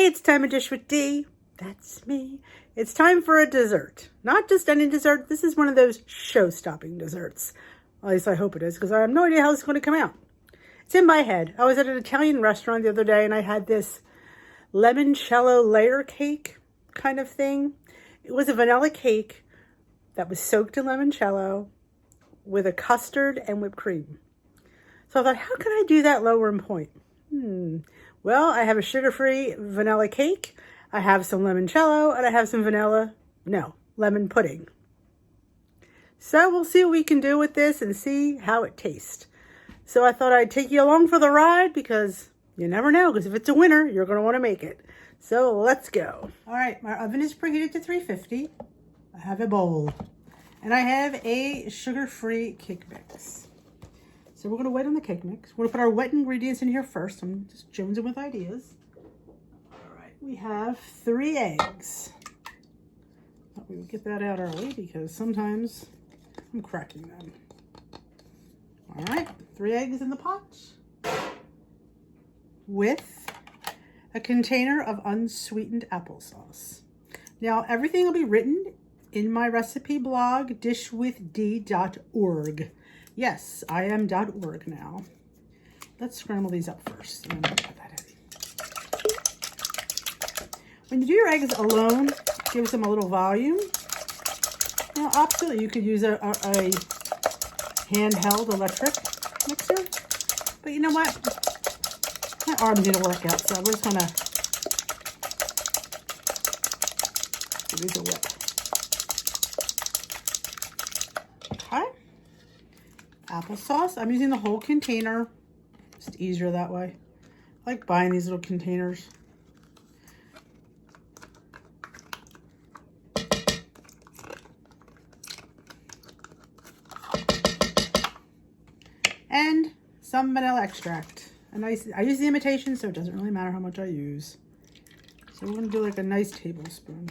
Hey, it's time to dish with D. That's me. It's time for a dessert. Not just any dessert. This is one of those show-stopping desserts. At least I hope it is, because I have no idea how it's going to come out. It's in my head. I was at an Italian restaurant the other day, and I had this limoncello layer cake kind of thing. It was a vanilla cake that was soaked in limoncello with a custard and whipped cream. So I thought, how can I do that lower in point? Well, I have a sugar-free vanilla cake. I have some limoncello, and I have some lemon pudding. So we'll see what we can do with this and see how it tastes. So I thought I'd take you along for the ride because you never know, because if it's a winner, you're going to want to make it. So let's go. All right, my oven is preheated to 350. I have a bowl, and I have a sugar-free cake mix. So we're going to wait on the cake mix. We're going to put our wet ingredients in here first. I'm just jonesing with ideas. We have 3 eggs. Thought we would get that out early because sometimes I'm cracking them. All right, 3 eggs in the pot with a container of unsweetened applesauce. Now, everything will be written in my recipe blog, dishwithd.org. Yes, I am .org now. Let's scramble these up first. And then we'll put that in. When you do your eggs alone, it gives them a little volume. Now, optionally, you could use a handheld electric mixer. But you know what? My arms need to work out, so we're just going to give these a whip. Okay. Applesauce. I'm using the whole container. Just easier that way. I like buying these little containers. And some vanilla extract. I use the imitation, so it doesn't really matter how much I use. So we're going to do like a nice tablespoon.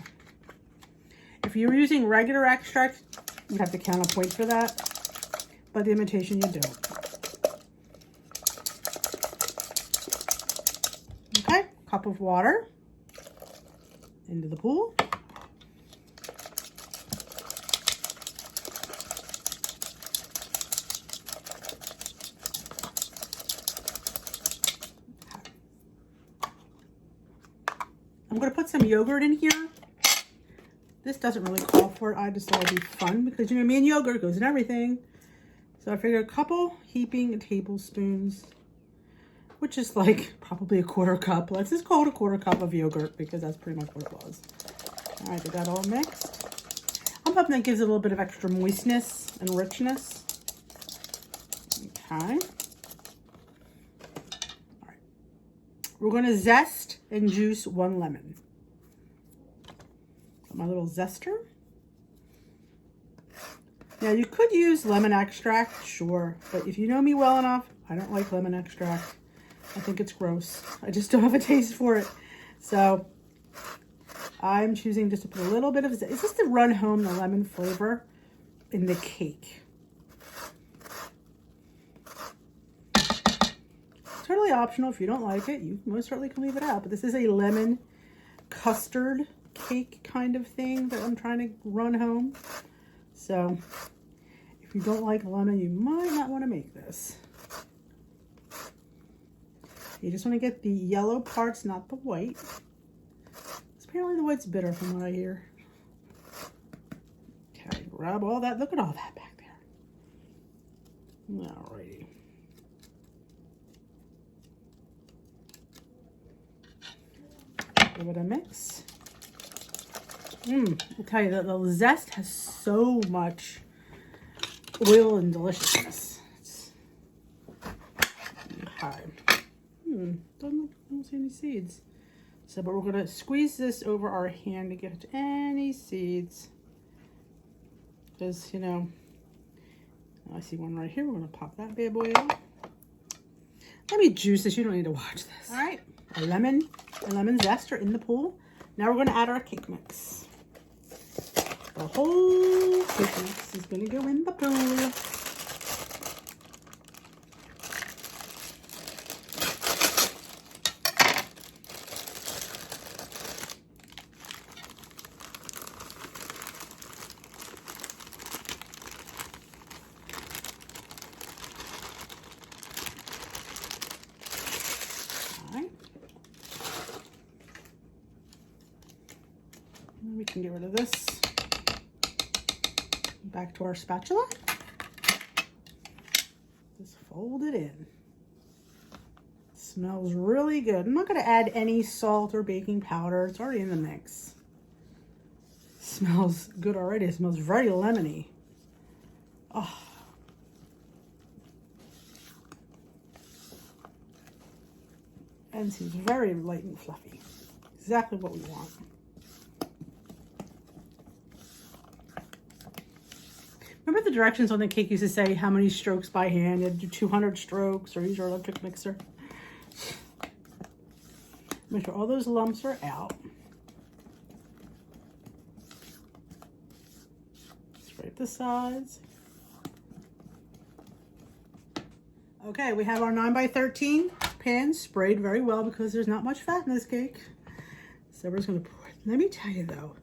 If you were using regular extract, you'd have to count a point for that. But the imitation, you don't. Okay, cup of water into the pool. I'm going to put some yogurt in here. This doesn't really call for it. I just thought it'd be fun because, you know, me and yogurt goes in everything. So I figured a couple heaping tablespoons, which is like probably a 1/4 cup. Let's just call it a 1/4 cup of yogurt because that's pretty much what it was. All right, get that all mixed. I'm hoping that gives it a little bit of extra moistness and richness. Okay. We're going to zest and juice 1 lemon. Got my little zester. Now, you could use lemon extract, sure. But if you know me well enough, I don't like lemon extract. I think it's gross. I just don't have a taste for it. So, I'm choosing just to put a little bit of zest. It's just to run home the lemon flavor in the cake. Totally optional. If you don't like it, you most certainly can leave it out. But this is a lemon custard cake kind of thing that I'm trying to run home. So if you don't like lemon, you might not want to make this. You just want to get the yellow parts, not the white. Apparently the white's bitter from what I hear. Okay, grab all that. Look at all that back there. Alrighty. Give it a mix. I'll tell you that the zest has so much oil and deliciousness. Okay. Don't see any seeds. So, but we're gonna squeeze this over our hand to get any seeds. Because, you know, I see one right here. We're gonna pop that bad boy out. Let me juice this. You don't need to watch this. All right. A lemon zest are in the pool. Now we're going to add our cake mix. The whole cake mix is going to go in the pool. and get rid of this. Back to our spatula. Just fold it in. Smells really good. I'm not going to add any salt or baking powder. It's already in the mix. Smells good already. It smells very lemony. Oh. And seems very light and fluffy. Exactly what we want. Remember the directions on the cake used to say how many strokes by hand? You had to do 200 strokes or use your electric mixer. Make sure all those lumps are out. Scrape the sides. Okay, we have our 9x13 pan sprayed very well because there's not much fat in this cake. So we're just gonna pour it. Let me tell you though,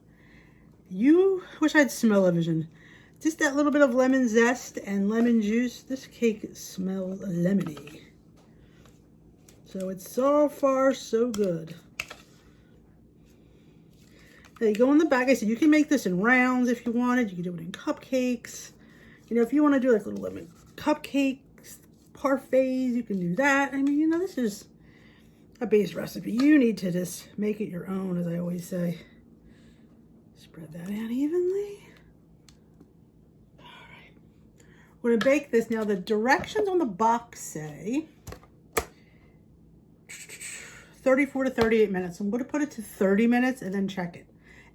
you wish I had smell-o-vision. Just that little bit of lemon zest and lemon juice, this cake smells lemony. So it's so far so good. There you go in the back. I said you can make this in rounds if you wanted. You can do it in cupcakes. You know, if you want to do like little lemon cupcakes, parfaits, you can do that. I mean, you know, this is a base recipe. You need to just make it your own, as I always say. Spread that out evenly. All right. We're going to bake this. Now, the directions on the box say 34 to 38 minutes. I'm going to put it to 30 minutes and then check it.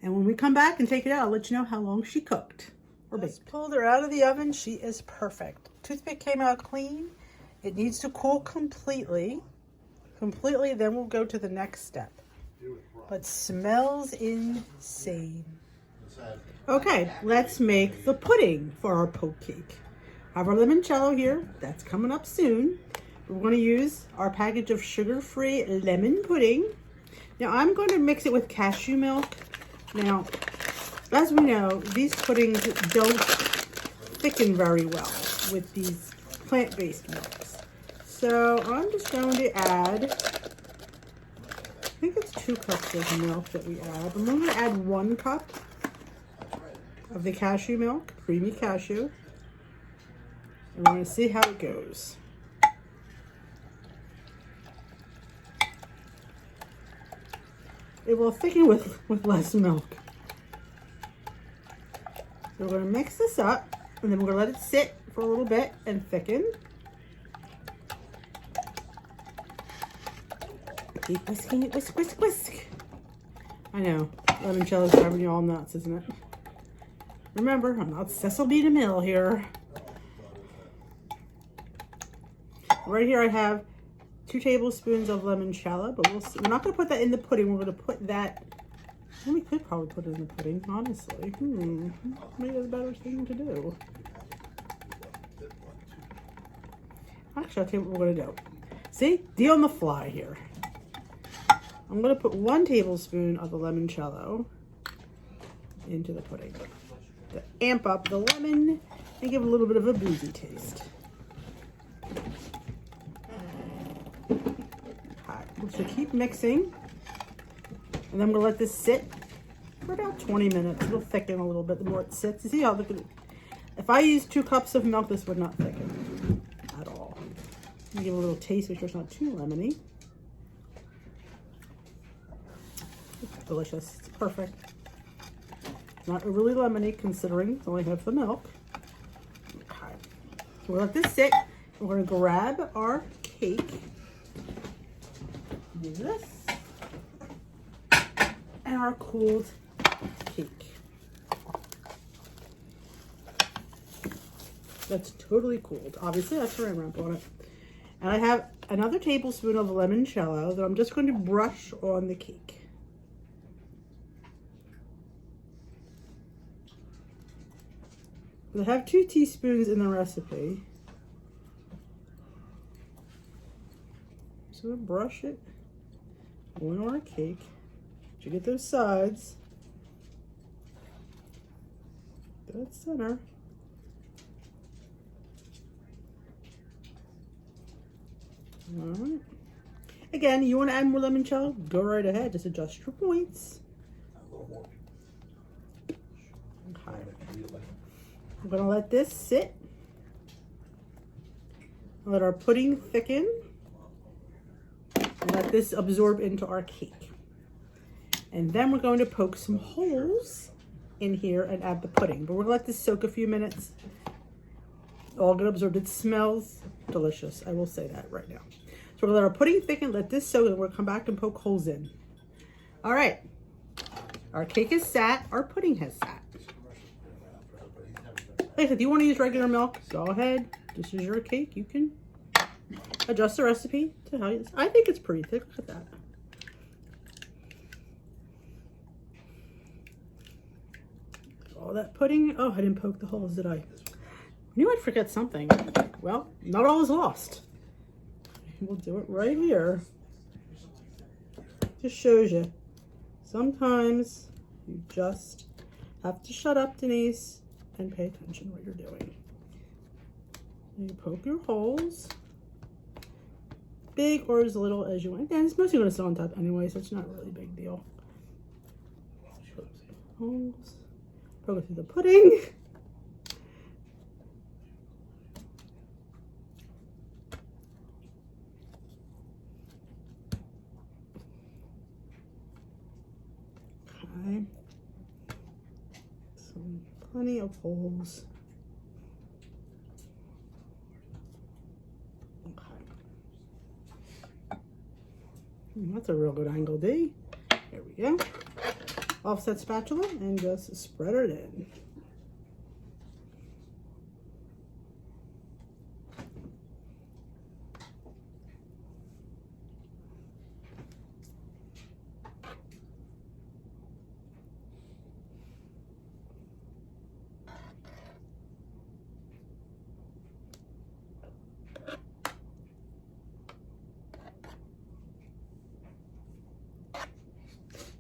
And when we come back and take it out, I'll let you know how long she cooked or baked. Just pulled her out of the oven. She is perfect. Toothpick came out clean. It needs to cool completely, then we'll go to the next step. But smells insane. Okay, let's make the pudding for our poke cake. I have our limoncello here. That's coming up soon. We're going to use our package of sugar-free lemon pudding. Now, I'm going to mix it with cashew milk. Now, as we know, these puddings don't thicken very well with these plant-based milks. So I'm just going to add, I think it's 2 cups of milk that we add. I'm going to add 1 cup of the cashew milk, creamy cashew. And we're going to see how it goes. It will thicken with less milk. So we're going to mix this up, and then we're going to let it sit for a little bit and thicken. Keep whisking it, whisk, whisk, whisk. I know, limoncello's driving you all nuts, isn't it? Remember, I'm not Cecil B. DeMille here. Right here I have 2 tablespoons of limoncello, but we're not going to put that in the pudding. We're going to put that, well, we could probably put it in the pudding, honestly. Maybe that's a better thing to do. Actually, I'll tell you what we're going to do. See, deal on the fly here. I'm going to put 1 tablespoon of the limoncello into the pudding to amp up the lemon and give it a little bit of a boozy taste. So keep mixing, and then I'm going to let this sit for about 20 minutes. It'll thicken a little bit the more it sits. You see how, look at it. If I use 2 cups of milk, this would not thicken at all. Give it a little taste, make sure it's not too lemony. It's delicious. It's perfect. It's not really lemony considering it's only half the milk. Okay. So we'll let this sit. We're going to grab our cake. Do this. And our cooled cake. That's totally cooled. Obviously, that's where I ramp on it. And I have another tablespoon of limoncello that I'm just going to brush on the cake. I have 2 teaspoons in the recipe. So brush it on our cake. You get those sides. Dead center. All right. Again, you want to add more limoncello? Go right ahead. Just adjust your points. I'm gonna let this sit. Let our pudding thicken. And let this absorb into our cake. And then we're going to poke some holes in here and add the pudding. But we're gonna let this soak a few minutes. All get absorbed. It smells delicious. I will say that right now. So we're gonna let our pudding thicken, let this soak, and we'll come back and poke holes in. All right. Our cake is sat, our pudding has sat. Like I said, do you want to use regular milk? Go ahead. This is your cake. You can adjust the recipe to how you. I think it's pretty thick. Look at that. All that pudding. Oh, I didn't poke the holes, did I? I knew I'd forget something. Well, not all is lost. We'll do it right here. Just shows you. Sometimes you just have to shut up, Denise, and pay attention to what you're doing. You poke your holes, big or as little as you want. And it's mostly going to sit on top anyway, so it's not really a big deal. Holes, poke it through the pudding. Okay. Plenty of holes. Okay. That's a real good angle, D. There we go. Offset spatula and just spread it in.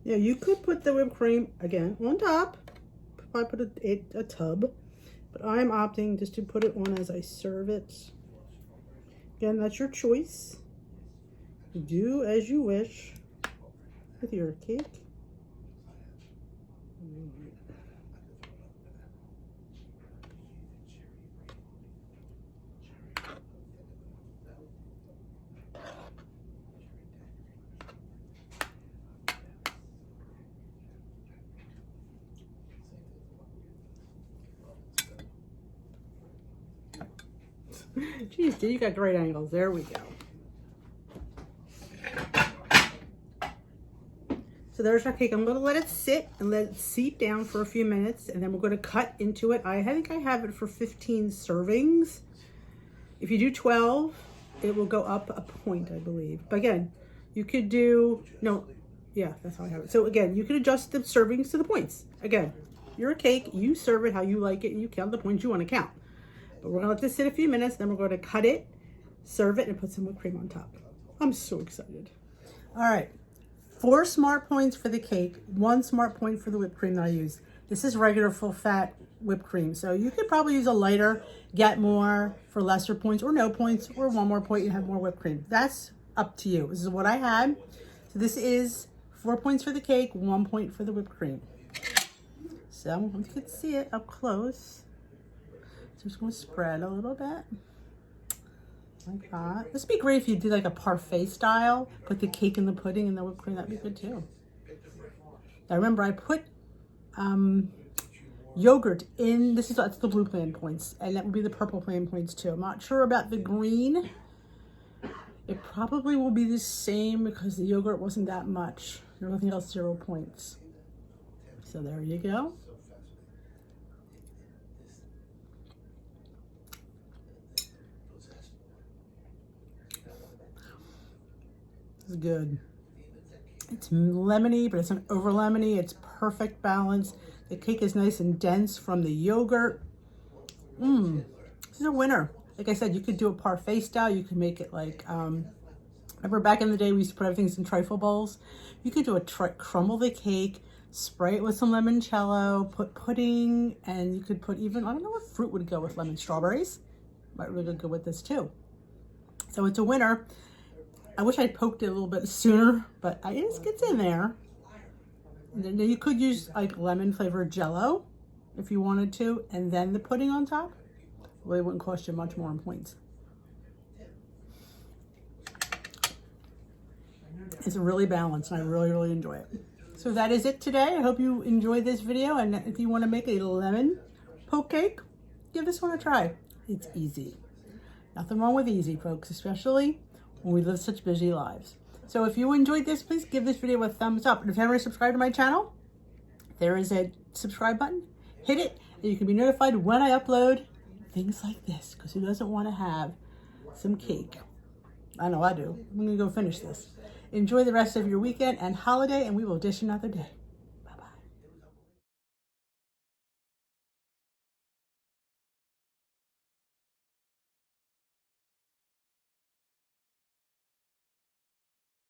Yeah, you could put the whipped cream again on top. I put a tub, but I'm opting just to put it on as I serve it. Again, that's your choice. Do as you wish with your cake. Geez, dude, you got great angles. There we go. So there's our cake. I'm going to let it sit and let it seep down for a few minutes, and then we're going to cut into it. I think I have it for 15 servings. If you do 12, it will go up a point, I believe. But again, you could do, no, yeah, that's how I have it. So again, you can adjust the servings to the points. Again, you're a cake. You serve it how you like it, and you count the points you want to count. But we're going to let this sit a few minutes, then we're going to cut it, serve it, and put some whipped cream on top. I'm so excited. All right, 4 smart points for the cake, 1 smart point for the whipped cream that I used. This is regular full-fat whipped cream, so you could probably use a lighter, get more for lesser points, or no points, or 1 more point and have more whipped cream. That's up to you. This is what I had. So this is 4 points for the cake, 1 point for the whipped cream. So you can see it up close. So just going to spread a little bit, like that. This would be great if you did like a parfait style, put the cake in the pudding and the whipped cream. That'd be good too. Now remember, I put yogurt in. That's the blue plan points, and that would be the purple plan points too. I'm not sure about the green. It probably will be the same because the yogurt wasn't that much. There's nothing else 0 points. So there you go. It's good. It's lemony, but it's not over lemony. It's perfect balance. The cake is nice and dense from the yogurt. This is a winner. Like I said, you could do a parfait style. You could make it like, remember back in the day we used to put everything in trifle bowls? You could do crumble the cake, spray it with some limoncello, put pudding, and you could put even, I don't know what fruit would go with lemon. Strawberries might really go with this too. So it's a winner. I wish I'd poked it a little bit sooner, but it just gets in there. And then you could use like lemon flavored Jello if you wanted to, and then the pudding on top, well, it wouldn't cost you much more in points. It's really balanced, and I really, really enjoy it. So that is it today. I hope you enjoyed this video, and if you want to make a lemon poke cake, give this one a try. It's easy. Nothing wrong with easy, folks, especially when we live such busy lives. So if you enjoyed this, please give this video a thumbs up. And if you haven't subscribed to my channel, there is a subscribe button. Hit it, and you can be notified when I upload things like this, because who doesn't want to have some cake? I know I do. I'm going to go finish this. Enjoy the rest of your weekend and holiday, and we will dish another day.